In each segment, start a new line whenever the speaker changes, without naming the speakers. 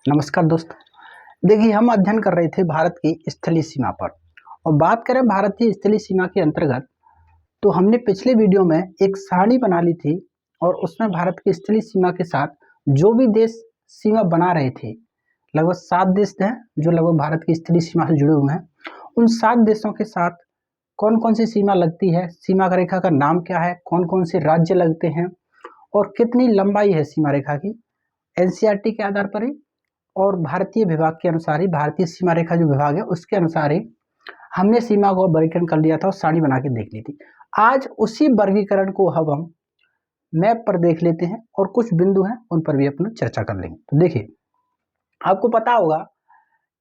नमस्कार दोस्तों। देखिए, हम अध्ययन कर रहे थे भारत की स्थलीय सीमा पर और बात करें भारतीय स्थलीय सीमा के अंतर्गत, तो हमने पिछले वीडियो में एक सारणी बना ली थी और उसमें भारत की स्थलीय सीमा के साथ जो भी देश सीमा बना रहे थे, लगभग 7 देश हैं जो लगभग भारत की स्थलीय सीमा से जुड़े हुए हैं। उन 7 देशों के साथ कौन कौन सी सीमा लगती है, सीमा रेखा का नाम क्या है, कौन कौन से राज्य लगते हैं और कितनी लंबाई है सीमा रेखा की, एनसीईआरटी के आधार पर ही और भारतीय विभाग के अनुसार ही, भारतीय सीमा रेखा जो विभाग है उसके अनुसार ही हमने सीमा को वर्गीकरण कर लिया था और सारणी बना के देख ली थी। आज उसी वर्गीकरण को अब हम मैप पर देख लेते हैं और कुछ बिंदु हैं उन पर भी अपनी चर्चा कर लेंगे। तो देखिए, आपको पता होगा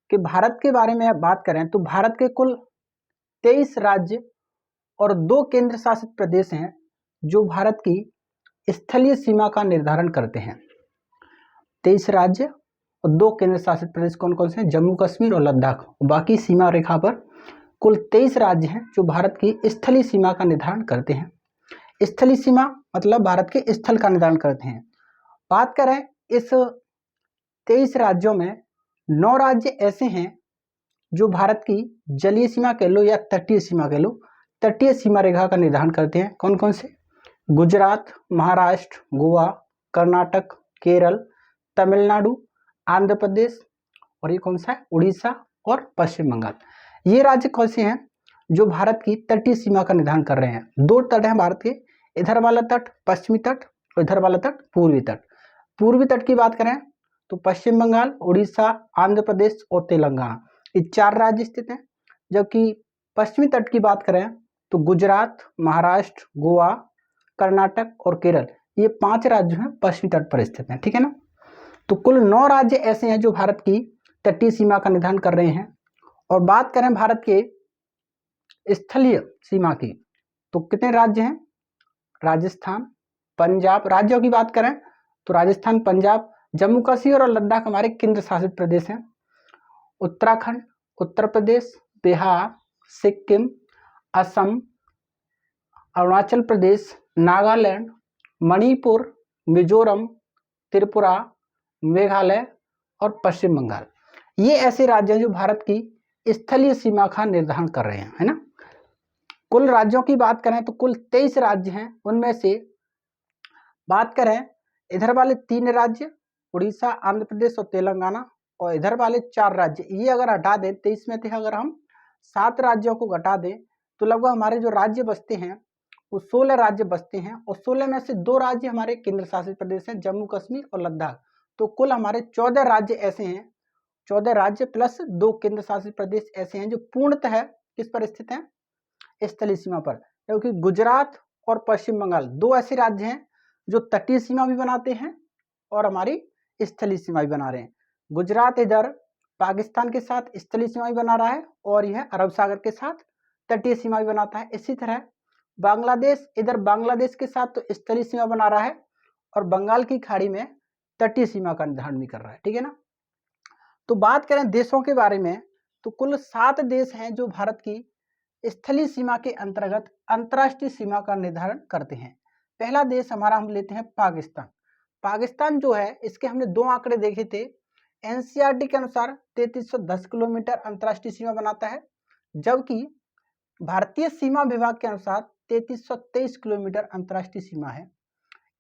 कि भारत के बारे में बात करें तो भारत के कुल 23 राज्य और 2 केंद्र शासित प्रदेश हैं जो भारत की स्थलीय सीमा का निर्धारण करते हैं। 23 राज्य और 2 केंद्र शासित प्रदेश कौन कौन से हैं? जम्मू कश्मीर और लद्दाख। बाकी सीमा रेखा पर कुल 23 राज्य हैं जो भारत की स्थलीय सीमा का निर्धारण करते हैं। स्थलीय सीमा मतलब भारत के स्थल का निर्धारण करते हैं। बात करें इस 23 राज्यों में 9 राज्य ऐसे हैं जो भारत की जलीय सीमा कह लो या तटीय सीमा कह लो, तटीय सीमा रेखा का निर्धारण करते हैं। कौन कौन से? गुजरात, महाराष्ट्र, गोवा, कर्नाटक, केरल, तमिलनाडु, आंध्र प्रदेश और ये कौन सा है? उड़ीसा और पश्चिम बंगाल। ये राज्य कौन से हैं जो भारत की तटीय सीमा का निर्धारण कर रहे हैं? 2 तट हैं भारत के, इधर वाला तट पश्चिमी तट और इधर वाला तट पूर्वी तट। पूर्वी तट की बात करें तो पश्चिम बंगाल, उड़ीसा, आंध्र प्रदेश और तेलंगाना, ये 4 राज्य स्थित हैं। जबकि पश्चिमी तट की बात करें तो गुजरात, महाराष्ट्र, गोवा, कर्नाटक और केरल, ये 5 राज्य हैं पश्चिमी तट पर स्थित हैं। ठीक है ना? तो कुल 9 राज्य ऐसे हैं जो भारत की तटीय सीमा का निर्धारण कर रहे हैं। और बात करें भारत के स्थलीय सीमा की तो कितने राज्य हैं? राजस्थान, पंजाब। राज्यों की बात करें तो राजस्थान, पंजाब, जम्मू कश्मीर और लद्दाख हमारे केंद्र शासित प्रदेश हैं। उत्तराखंड, उत्तर प्रदेश, बिहार, सिक्किम, असम, अरुणाचल प्रदेश, नागालैंड, मणिपुर, मिजोरम, त्रिपुरा, मेघालय और पश्चिम बंगाल, ये ऐसे राज्य हैं जो भारत की स्थलीय सीमा का निर्धारण कर रहे हैं, है ना? कुल राज्यों की बात करें तो कुल 23 राज्य हैं। उनमें से बात करें इधर वाले 3 राज्य उड़ीसा, आंध्र प्रदेश और तेलंगाना, और इधर वाले 4 राज्य, ये अगर हटा दें 23 में थे, अगर हम 7 राज्यों को घटा दें तो लगभग हमारे जो राज्य बचते हैं वो 16 राज्य बचते हैं। और 16 में से 2 राज्य हमारे केंद्र शासित प्रदेश हैं, जम्मू कश्मीर और लद्दाख। तो कुल हमारे 14 राज्य ऐसे हैं, 14 राज्य प्लस 2 केंद्र शासित प्रदेश ऐसे हैं जो पूर्णतः किस पर स्थित हैं? स्थलीय सीमा पर। क्योंकि गुजरात और पश्चिम बंगाल 2 ऐसे राज्य हैं जो तटीय सीमा भी बनाते हैं और हमारी स्थलीय सीमा भी बना रहे हैं। गुजरात इधर पाकिस्तान के साथ स्थलीय सीमा भी बना रहा है और यह अरब सागर के साथ तटीय सीमा भी बनाता है। इसी तरह बांग्लादेश इधर बांग्लादेश के साथ तो स्थलीय सीमा बना रहा है और बंगाल की खाड़ी में तटीय सीमा का निर्धारण भी कर रहा है। ठीक है ना? तो बात करें देशों के बारे में तो कुल 7 देश हैं जो भारत की स्थलीय सीमा के अंतर्गत अंतर्राष्ट्रीय सीमा का निर्धारण करते हैं। पहला देश हमारा हम लेते हैं पाकिस्तान। पाकिस्तान जो है इसके हमने 2 आंकड़े देखे थे। एनसीईआरटी के अनुसार 3310 किलोमीटर अंतर्राष्ट्रीय सीमा बनाता है, जबकि भारतीय सीमा विभाग के अनुसार 3323 किलोमीटर अंतर्राष्ट्रीय सीमा है।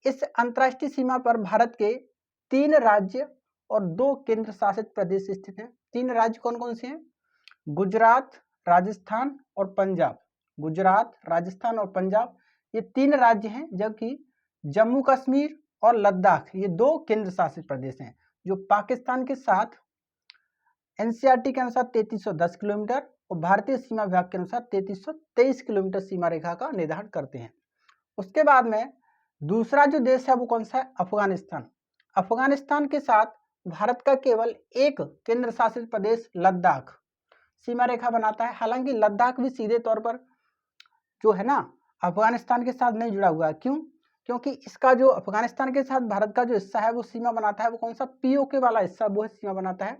इस अंतर्राष्ट्रीय सीमा पर भारत के 3 राज्य और 2 केंद्र शासित प्रदेश स्थित हैं। 3 राज्य कौन कौन से हैं? गुजरात, राजस्थान और पंजाब। गुजरात, राजस्थान और पंजाब, ये 3 राज्य हैं। जबकि जम्मू कश्मीर और लद्दाख, ये 2 केंद्र शासित प्रदेश हैं जो पाकिस्तान के साथ एनसीईआरटी के अनुसार 3310 किलोमीटर और भारतीय सीमा विभाग के अनुसार 3323 किलोमीटर सीमा रेखा का निर्धारण करते हैं। उसके बाद में दूसरा जो देश है वो कौन सा है? अफगानिस्तान। अफगानिस्तान के साथ भारत का केवल एक केंद्र शासित प्रदेश लद्दाख सीमा रेखा बनाता है। हालांकि लद्दाख भी सीधे तौर पर जो है ना अफगानिस्तान के साथ नहीं जुड़ा हुआ है। क्यों? क्योंकि इसका जो अफगानिस्तान के साथ भारत का जो हिस्सा है वो सीमा बनाता है, वो कौन सा? पीओके वाला हिस्सा वो सीमा बनाता है।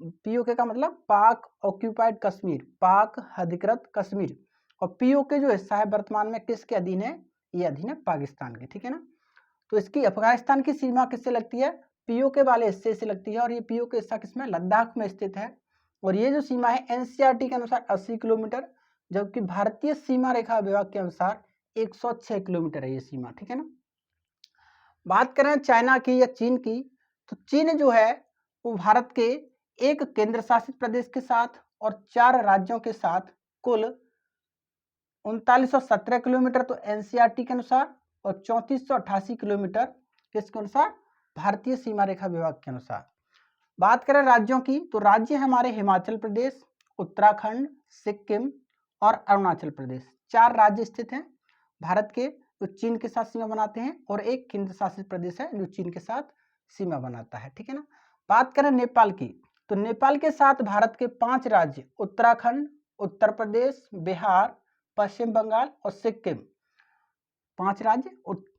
पीओके का मतलब पाक ऑक्यूपाइड कश्मीर, पाक अधिकृत कश्मीर। और पीओके जो हिस्सा है वर्तमान में किसके अधीन है? ये अधीन है पाकिस्तान के। ठीक है ना? तो इसकी अफगानिस्तान की सीमा किससे लगती है? पीओके वाले हिस्से से लगती है और ये पीओके हिस्सा किसमें, लद्दाख में स्थित है। और ये जो सीमा है एनसीईआरटी के अनुसार 80 किलोमीटर, जबकि भारतीय सीमा रेखा विभाग के अनुसार 106 किलोमीटर है ये सीमा, ठीक है ना। बात करें चाइना की या चीन की, तो चीन जो है वो भारत के एक केंद्र शासित प्रदेश के साथ और 4 राज्यों के साथ कुल 3917 किलोमीटर तो एनसीईआरटी के अनुसार और 3488 किलोमीटर किसके अनुसार, भारतीय सीमा रेखा विभाग के अनुसार। बात करें राज्यों की, तो राज्य हमारे हिमाचल प्रदेश, उत्तराखंड, सिक्किम और अरुणाचल प्रदेश, 4 राज्य स्थित हैं भारत के, जो चीन के साथ सीमा बनाते हैं, और एक केंद्र शासित प्रदेश है जो चीन के साथ सीमा बनाता है, ठीक है ना। बात करें नेपाल की, तो नेपाल के साथ भारत के 5 राज्य उत्तराखंड, उत्तर प्रदेश, बिहार, पश्चिम बंगाल और सिक्किम, 5 राज्य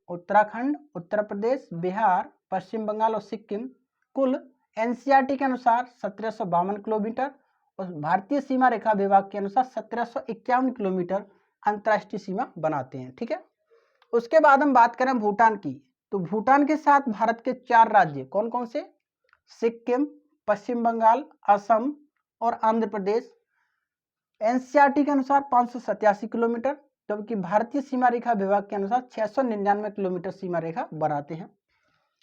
उत्तराखंड, उत्तर प्रदेश, बिहार, पश्चिम बंगाल और सिक्किम, कुल एनसीईआरटी के अनुसार 1752 किलोमीटर और भारतीय सीमा रेखा विभाग के अनुसार 1751 किलोमीटर अंतर्राष्ट्रीय सीमा बनाते हैं, ठीक है। उसके बाद हम बात करें भूटान की, तो भूटान के साथ भारत के 4 राज्य कौन कौन से, सिक्किम, पश्चिम बंगाल, असम और आंध्र प्रदेश, एनसीईआरटी के अनुसार 587 किलोमीटर, जबकि भारतीय सीमा रेखा विभाग के अनुसार 699 किलोमीटर सीमा रेखा बनाते हैं।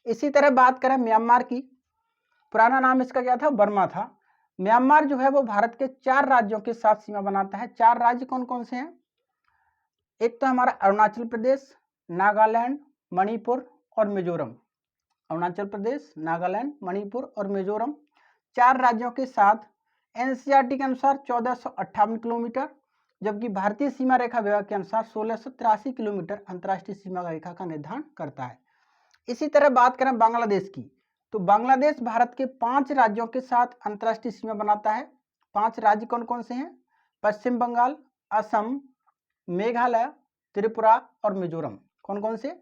इसी तरह बात करें म्यांमार की, पुराना नाम इसका क्या था, बर्मा था। म्यांमार जो है वो भारत के 4 राज्यों के साथ सीमा बनाता है। 4 राज्य कौन कौन से हैं, एक तो हमारा अरुणाचल प्रदेश, नागालैंड, मणिपुर और मिजोरम, अरुणाचल प्रदेश, नागालैंड, मणिपुर और मिजोरम, 4 राज्यों के साथ एनसीईआरटी के अनुसार 1458 किलोमीटर, जबकि भारतीय सीमा रेखा विभाग के अनुसार 1683 किलोमीटर अंतर्राष्ट्रीय सीमा रेखा का निर्धारण करता है। इसी तरह बात करें बांग्लादेश की, तो बांग्लादेश भारत के 5 राज्यों के साथ अंतर्राष्ट्रीय सीमा बनाता है। 5 राज्य कौन कौन से हैं, पश्चिम बंगाल, असम, मेघालय, त्रिपुरा और मिजोरम, कौन कौन से,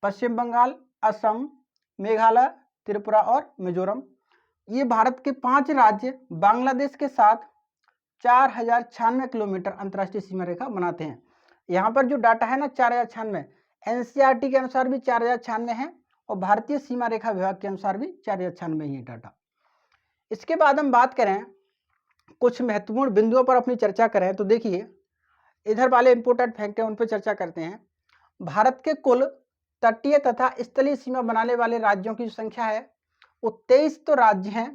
पश्चिम बंगाल, असम, मेघालय, त्रिपुरा और मिजोरम। ये भारत के 5 राज्य बांग्लादेश के साथ 4096 किलोमीटर अंतर्राष्ट्रीय सीमा रेखा बनाते हैं। यहाँ पर जो डाटा है ना 4096, एनसीईआरटी के अनुसार भी 4096 है और भारतीय सीमा रेखा विभाग के अनुसार भी 4096 ही है डाटा। इसके बाद हम बात करें कुछ महत्वपूर्ण बिंदुओं पर अपनी चर्चा करें, तो देखिए इधर वाले इंपोर्टेंट फैक्ट हैं उन पर चर्चा करते हैं। भारत के कुल तटीय तथा स्थलीय सीमा बनाने वाले राज्यों की जो संख्या है वो 23 तो राज्य हैं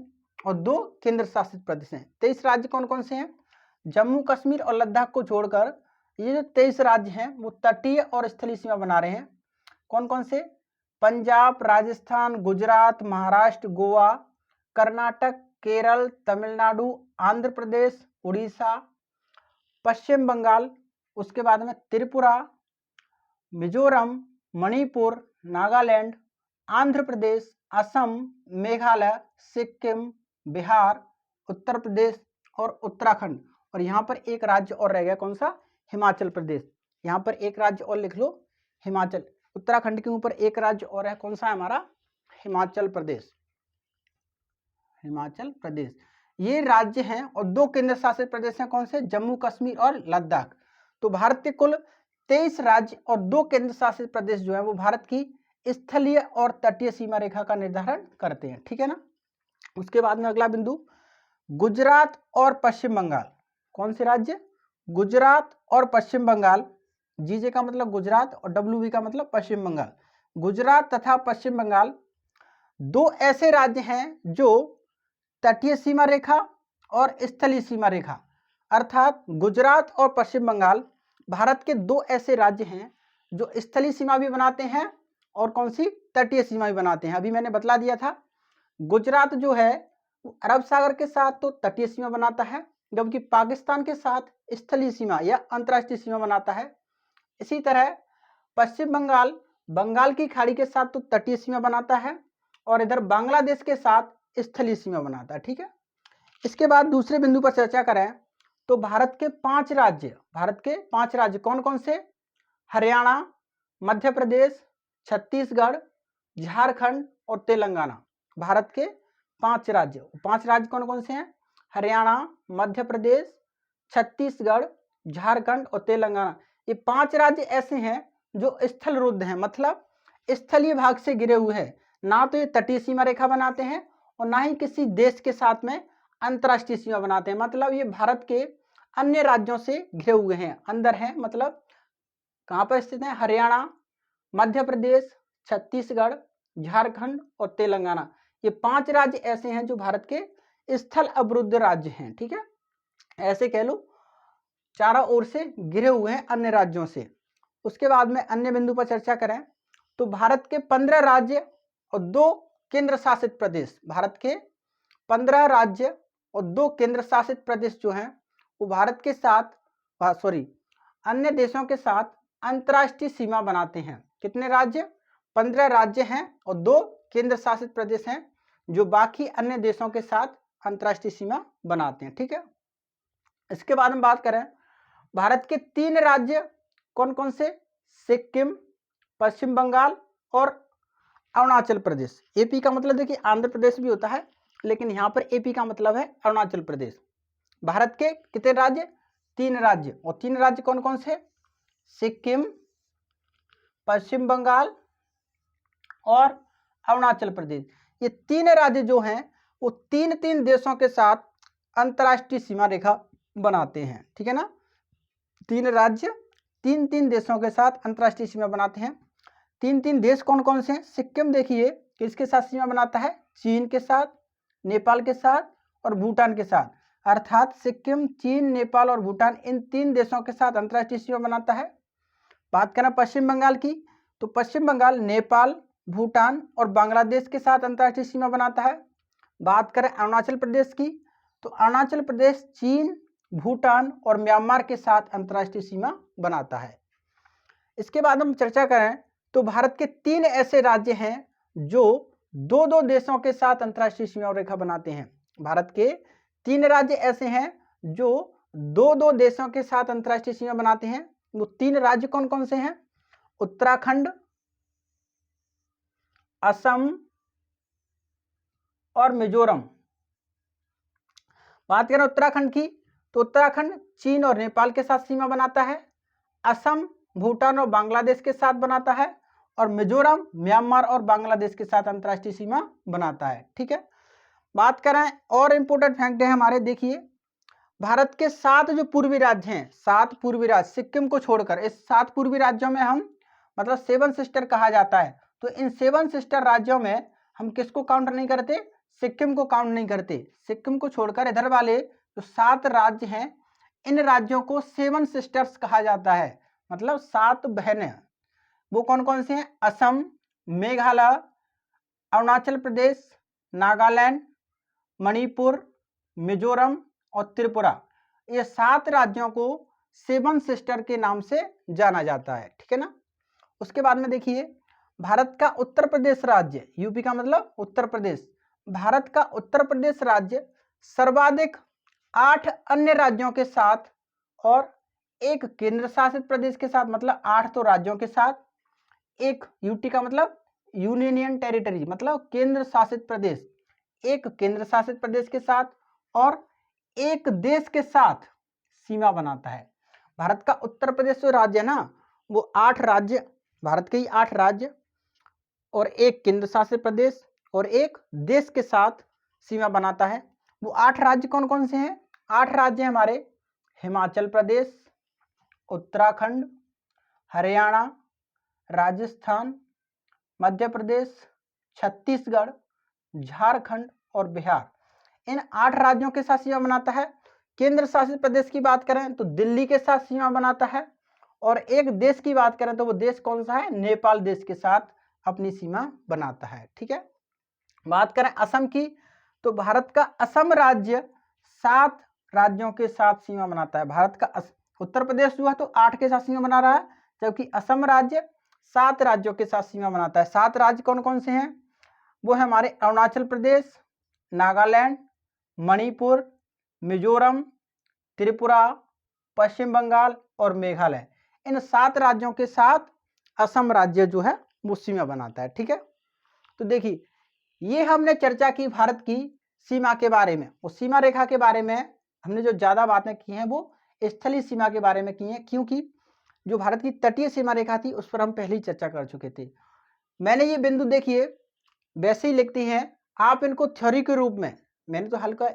और 2 केंद्र शासित प्रदेश हैं। 23 राज्य कौन कौन से हैं, जम्मू कश्मीर और लद्दाख को छोड़कर ये जो 23 राज्य हैं वो तटीय और स्थलीय सीमा बना रहे हैं। कौन कौन से, पंजाब, राजस्थान, गुजरात, महाराष्ट्र, गोवा, कर्नाटक, केरल, तमिलनाडु, आंध्र प्रदेश, उड़ीसा, पश्चिम बंगाल, उसके बाद में त्रिपुरा, मिजोरम, मणिपुर, नागालैंड, आंध्र प्रदेश, असम, मेघालय, सिक्किम, बिहार, उत्तर प्रदेश और उत्तराखंड। और यहाँ पर एक राज्य और रह गया, कौन सा, हिमाचल प्रदेश। यहाँ पर एक राज्य और लिख लो, हिमाचल। उत्तराखंड के ऊपर एक राज्य और है, कौन सा है हमारा, हिमाचल प्रदेश। हिमाचल प्रदेश ये राज्य हैं और 2 केंद्र शासित प्रदेश हैं, कौन से, जम्मू कश्मीर और लद्दाख। तो भारत के कुल 23 राज्य और 2 केंद्र शासित प्रदेश जो है वो भारत की स्थलीय और तटीय सीमा रेखा का निर्धारण करते हैं, ठीक है ना। उसके बाद में अगला बिंदु, गुजरात और पश्चिम बंगाल, कौन से राज्य, गुजरात और पश्चिम बंगाल, जीजे का मतलब गुजरात और डब्ल्यूबी का मतलब पश्चिम बंगाल। गुजरात तथा पश्चिम बंगाल 2 ऐसे राज्य हैं जो तटीय सीमा रेखा और स्थलीय सीमा रेखा, अर्थात गुजरात और पश्चिम बंगाल भारत के 2 ऐसे राज्य हैं जो स्थलीय सीमा भी बनाते हैं और कौन सी, तटीय सीमा भी बनाते हैं। अभी मैंने बतला दिया था, गुजरात जो है वो अरब सागर के साथ तो तटीय सीमा बनाता है, जबकि पाकिस्तान के साथ स्थलीय सीमा या अंतर्राष्ट्रीय सीमा बनाता है। इसी तरह पश्चिम बंगाल बंगाल की खाड़ी के साथ तो तटीय सीमा बनाता है और इधर बांग्लादेश के साथ स्थलीय सीमा बनाता है, ठीक है। इसके बाद दूसरे बिंदु पर चर्चा करें तो भारत के 5 राज्य कौन कौन से, हरियाणा, मध्य प्रदेश, छत्तीसगढ़, झारखंड और तेलंगाना। भारत के 5 राज्य कौन कौन से हैं, हरियाणा, मध्य प्रदेश, छत्तीसगढ़, झारखंड और तेलंगाना। ये 5 राज्य ऐसे हैं जो स्थल रुद्ध हैं, मतलब स्थलीय भाग से घिरे हुए हैं, ना तो ये तटीय सीमा रेखा बनाते हैं और ना ही किसी देश के साथ में अंतर्राष्ट्रीय सीमा बनाते हैं। मतलब ये भारत के अन्य राज्यों से घिरे हुए हैं, अंदर हैं। मतलब कहाँ पर स्थित है? हरियाणा, मध्य प्रदेश, छत्तीसगढ़, झारखंड और तेलंगाना। ये 5 राज्य ऐसे हैं जो भारत के स्थल अवरुद्ध राज्य हैं। ठीक है, ऐसे कह लो, चारों ओर से घिरे हुए हैं अन्य राज्यों से। उसके बाद में अन्य बिंदु पर चर्चा करें तो भारत के 15 राज्य और 2 केंद्र शासित प्रदेश, भारत के 15 राज्य और 2 केंद्र शासित प्रदेश जो हैं वो भारत के साथ अन्य देशों के साथ अंतर्राष्ट्रीय सीमा बनाते हैं। कितने राज्य? 15 राज्य हैं और 2 केंद्र शासित प्रदेश हैं जो बाकी अन्य देशों के साथ अंतर्राष्ट्रीय सीमा बनाते हैं। ठीक है, इसके बाद हम बात करें भारत के 3 राज्य कौन कौन से? सिक्किम, पश्चिम बंगाल और अरुणाचल प्रदेश। एपी का मतलब देखिए आंध्र प्रदेश भी होता है, लेकिन यहाँ पर एपी का मतलब है अरुणाचल प्रदेश। भारत के कितने राज्य? 3 राज्य। और 3 राज्य कौन कौन से? सिक्किम, पश्चिम बंगाल और अरुणाचल प्रदेश। ये 3 राज्य जो हैं वो 3 देशों के साथ अंतर्राष्ट्रीय सीमा रेखा बनाते हैं। ठीक है ना, 3 राज्य 3 देशों के साथ अंतर्राष्ट्रीय सीमा बनाते हैं। 3 देश कौन कौन से हैं? सिक्किम देखिए किसके साथ सीमा बनाता है? चीन के साथ, नेपाल के साथ और भूटान के साथ। अर्थात सिक्किम, चीन, नेपाल और भूटान, इन 3 देशों के साथ अंतर्राष्ट्रीय सीमा बनाता है। बात करें पश्चिम बंगाल की तो पश्चिम बंगाल नेपाल, भूटान और बांग्लादेश के साथ अंतर्राष्ट्रीय सीमा बनाता है। बात करें अरुणाचल प्रदेश की तो अरुणाचल प्रदेश चीन, भूटान और म्यांमार के साथ अंतर्राष्ट्रीय सीमा बनाता है। इसके बाद हम चर्चा करें तो भारत के 3 ऐसे राज्य हैं जो 2 देशों के साथ अंतर्राष्ट्रीय सीमा रेखा बनाते हैं। भारत के 3 राज्य ऐसे हैं जो 2 देशों के साथ अंतर्राष्ट्रीय सीमा बनाते हैं। वो 3 राज्य कौन कौन से हैं? उत्तराखंड, असम और मिजोरम। बात करें उत्तराखंड की तो उत्तराखंड चीन और नेपाल के साथ सीमा बनाता है। असम भूटान और बांग्लादेश के साथ बनाता है और मिजोरम म्यांमार और बांग्लादेश के साथ अंतर्राष्ट्रीय सीमा बनाता है। ठीक है, बात करें और इंपोर्टेंट फैक्ट है हमारे, देखिए भारत के 7 जो पूर्वी राज्य हैं, 7 पूर्वी राज्य सिक्किम को छोड़कर, इस 7 पूर्वी राज्यों में हम मतलब 7 सिस्टर कहा जाता है। तो इन 7 सिस्टर राज्यों में हम किसको काउंट नहीं करते? सिक्किम को काउंट नहीं करते। सिक्किम को छोड़कर इधर वाले जो 7 राज्य हैं इन राज्यों को 7 सिस्टर्स कहा जाता है, मतलब 7 बहनें। वो कौन कौन से हैं? असम, मेघालय, अरुणाचल प्रदेश, नागालैंड, मणिपुर, मिजोरम और त्रिपुरा। ये 7 राज्यों को 7 सिस्टर के नाम से जाना जाता है। ठीक है ना, उसके बाद में देखिए भारत का उत्तर प्रदेश राज्य, यूपी का मतलब उत्तर प्रदेश, भारत का उत्तर प्रदेश राज्य सर्वाधिक 8 अन्य राज्यों के साथ और 1 केंद्र शासित प्रदेश के साथ, मतलब 8 तो राज्यों के साथ, 1 यूटी का मतलब यूनियन टेरिटरी, मतलब केंद्र शासित प्रदेश, 1 केंद्र शासित प्रदेश के साथ और 1 देश के साथ सीमा बनाता है। भारत का उत्तर प्रदेश जो राज्य है ना वो 8 राज्य, भारत के ही 8 राज्य और 1 केंद्र शासित प्रदेश और 1 देश के साथ सीमा बनाता है। वो 8 राज्य कौन कौन से हैं? 8 राज्य हमारे हिमाचल प्रदेश, उत्तराखंड, हरियाणा, राजस्थान, मध्य प्रदेश, छत्तीसगढ़, झारखंड और बिहार। इन 8 राज्यों के साथ सीमा बनाता है। केंद्र शासित प्रदेश की बात करें तो दिल्ली के साथ सीमा बनाता है और 1 देश की बात करें तो वो देश कौन सा है? नेपाल देश के साथ अपनी सीमा बनाता है। ठीक है, बात करें असम की तो भारत का असम राज्य 7 राज्यों के साथ सीमा बनाता है। भारत का उत्तर प्रदेश जो है तो 8 के साथ सीमा बना रहा है, जबकि असम राज्य 7 राज्यों के साथ सीमा बनाता है। 7 राज्य कौन कौन से हैं? वो है हमारे अरुणाचल प्रदेश, नागालैंड, मणिपुर, मिजोरम, त्रिपुरा, पश्चिम बंगाल और मेघालय। इन 7 राज्यों के साथ असम राज्य जो है वो सीमा बनाता है। ठीक है, तो देखिए ये हमने चर्चा की भारत की सीमा के बारे में। उस सीमा रेखा के बारे में हमने जो ज़्यादा बातें की हैं वो स्थलीय सीमा के बारे में की हैं, क्योंकि जो भारत की तटीय सीमा रेखा थी उस पर हम पहले ही चर्चा कर चुके थे। मैंने ये बिंदु देखिए वैसे ही लिखती हैं। आप इनको थ्योरी के रूप में, मैंने तो हल्का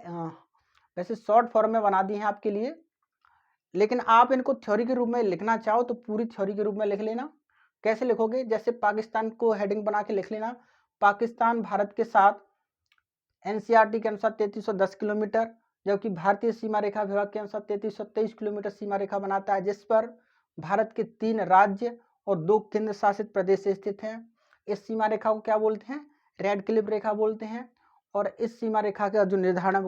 वैसे शॉर्ट फॉर्म में बना दी हैं आपके लिए, लेकिन आप इनको थ्योरी के रूप में लिखना चाहो तो पूरी थ्योरी के रूप में लिख लेना। कैसे लिखोगे, जैसे पाकिस्तान को हेडिंग बना के लिख लेना, पाकिस्तान भारत के साथ एनसीईआरटी के अनुसार 3310 किलोमीटर, जबकि भारतीय सीमा रेखा विभाग के अनुसार 3323 किलोमीटर सीमा रेखा बनाता है, जिस पर भारत के 3 राज्य और 2 केंद्र शासित प्रदेश स्थित हैं। इस सीमा रेखा को क्या बोलते हैं, रेड क्लिफ रेखा बोलते हैं। और इस सीमा रेखा का जो निर्धारण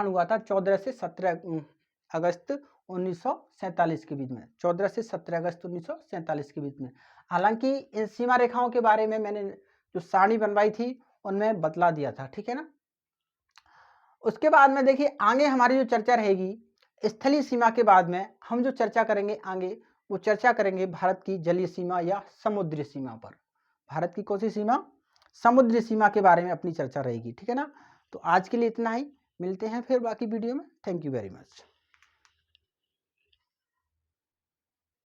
हुआ था 14 से 17 अगस्त 1947 के बीच में, 14 से 17 अगस्त 1947 के बीच में। हालांकि इन सीमा रेखाओं के बारे में मैंने जो सारणी बनवाई थी उनमें बतला दिया था, ठीक है ना। उसके बाद में देखिए आगे हमारी जो चर्चा रहेगी स्थलीय सीमा के बाद में हम जो चर्चा करेंगे आगे, वो चर्चा करेंगे भारत की जलीय सीमा या समुद्री सीमा पर। भारत की कौन सी सीमा, समुद्री सीमा के बारे में अपनी चर्चा रहेगी, ठीक है ना। तो आज के लिए इतना ही, मिलते हैं फिर बाकी वीडियो में। Thank you very much.